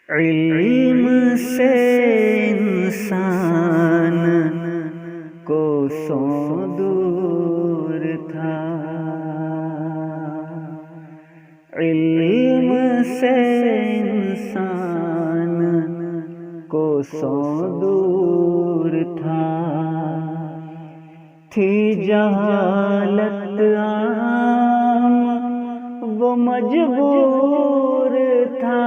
علم سے انسان کو سو دور تھا، علم سے انسان کو سو دور تھا، تھی جہالت عام وہ مجبور تھا،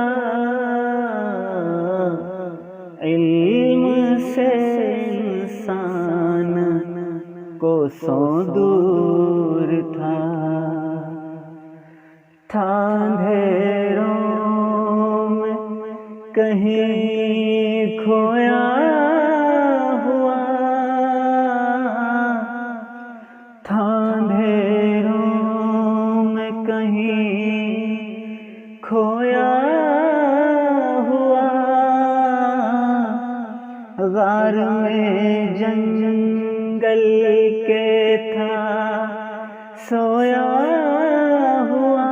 علم سے انسان کو سو دور تھا اندھیروں میں کہیں کھویا ہوا تھا، اندھیروں میں کہیں کھویا ہوا، غار میں جنگل کے تھا سویا ہوا،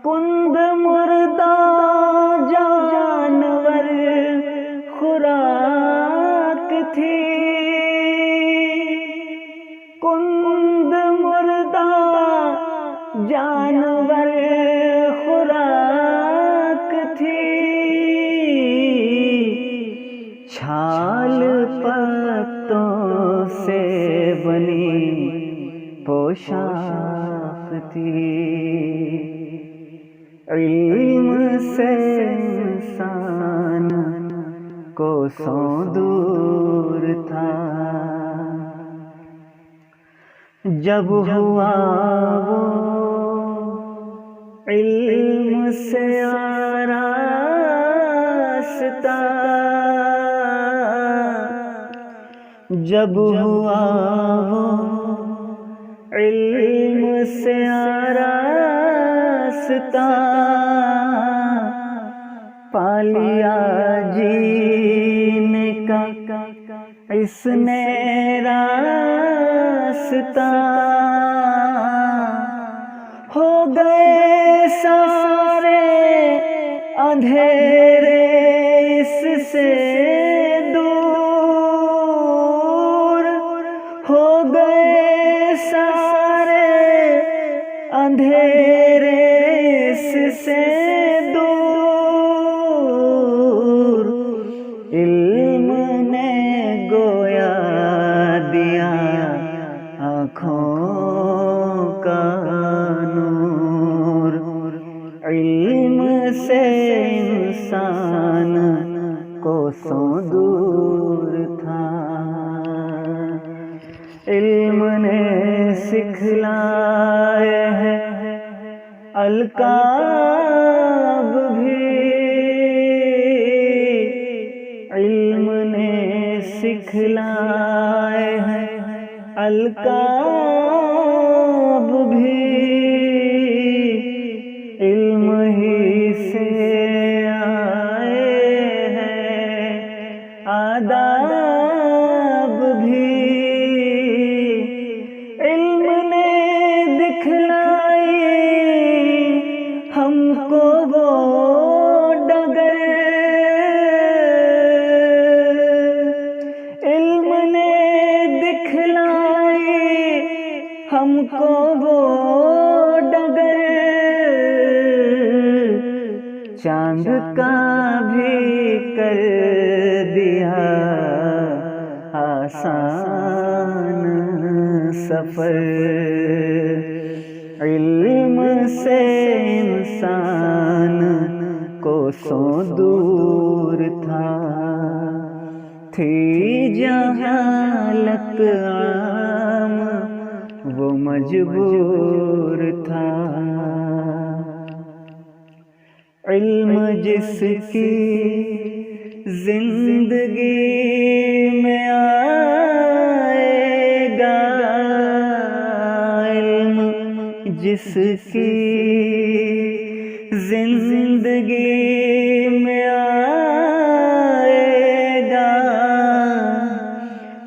کند مردہ جانور خوراک تھی، کند مردہ جانور خوراک تھی، چھال پتوں سے بنی پوشاک تھی، علم سے انسان کو سو دور تھا، جب ہوا وہ علم سے آراستہ، جب ہوا وہ علم سے آراستہ، پا لیا جینے کا اس نے راستہ، ہو گئے سارے اندھیرے اس سے دور، ہو گئے سارے اندھیرے اس سے دور، علم نے گویا دیا آنکھوں کا نور، علم سے انسان کو سو دور تھا، علم نے سکھلائے ہیں القاب بھی، علم نے سکھلائے ہیں القاب بھی، علم ہی سے آئے ہیں آداب بھی، علم نے دکھلائی ہم کو وہ ڈگر، علم نے دکھلائی ہم کو وہ ڈگر، چاند کا بھی کر دیا آسان سفر، علم سے انسان کو سو دور تھا، تھی جہالت عام وہ مجبور تھا، علم جس کی زندگی میں آئے گا، علم جس کی زندگی میں آئے گا،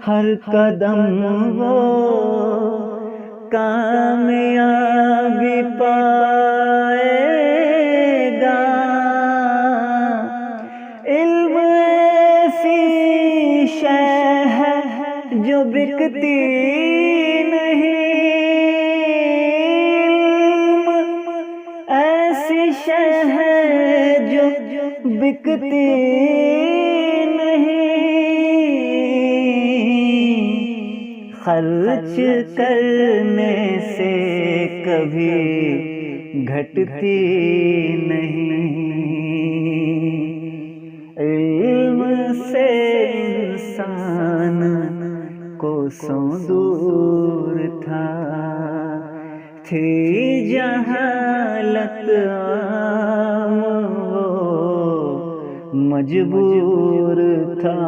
ہر قدم وہ کامیابی پائے گا، شے ہے جو بکتی نہیں، خرچ کرنے سے کبھی گھٹتی نہیں، علم سے انسان کوسوں دور تھا، تھی جہالت عام وہ مجبور تھا،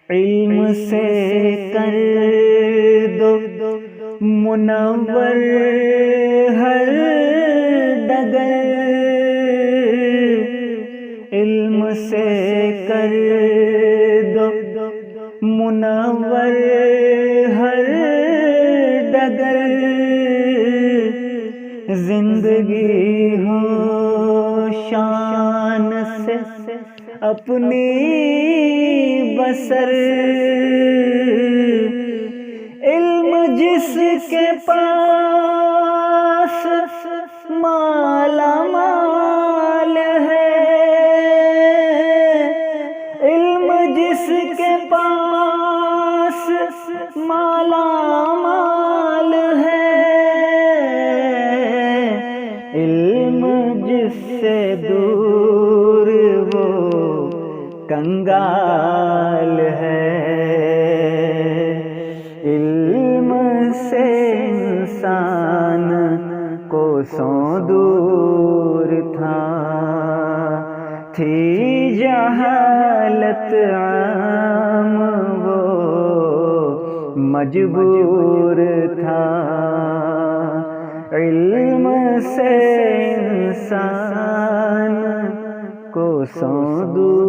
علم سے کر دو منور ہر ڈگر، علم سے کر دو منور ہر ڈگر، زندگی ہو شان سے اپنی بسر، علم جس کے پاس مالا مال ہے، علم جس کے پاس مالا مال ہے، علم جس سے دور وہ کنگال ہے، علم سے انسان کوسوں دور تھا، تھی جہالت عام وہ مجبور تھا، علم سے انسان کوسوں دور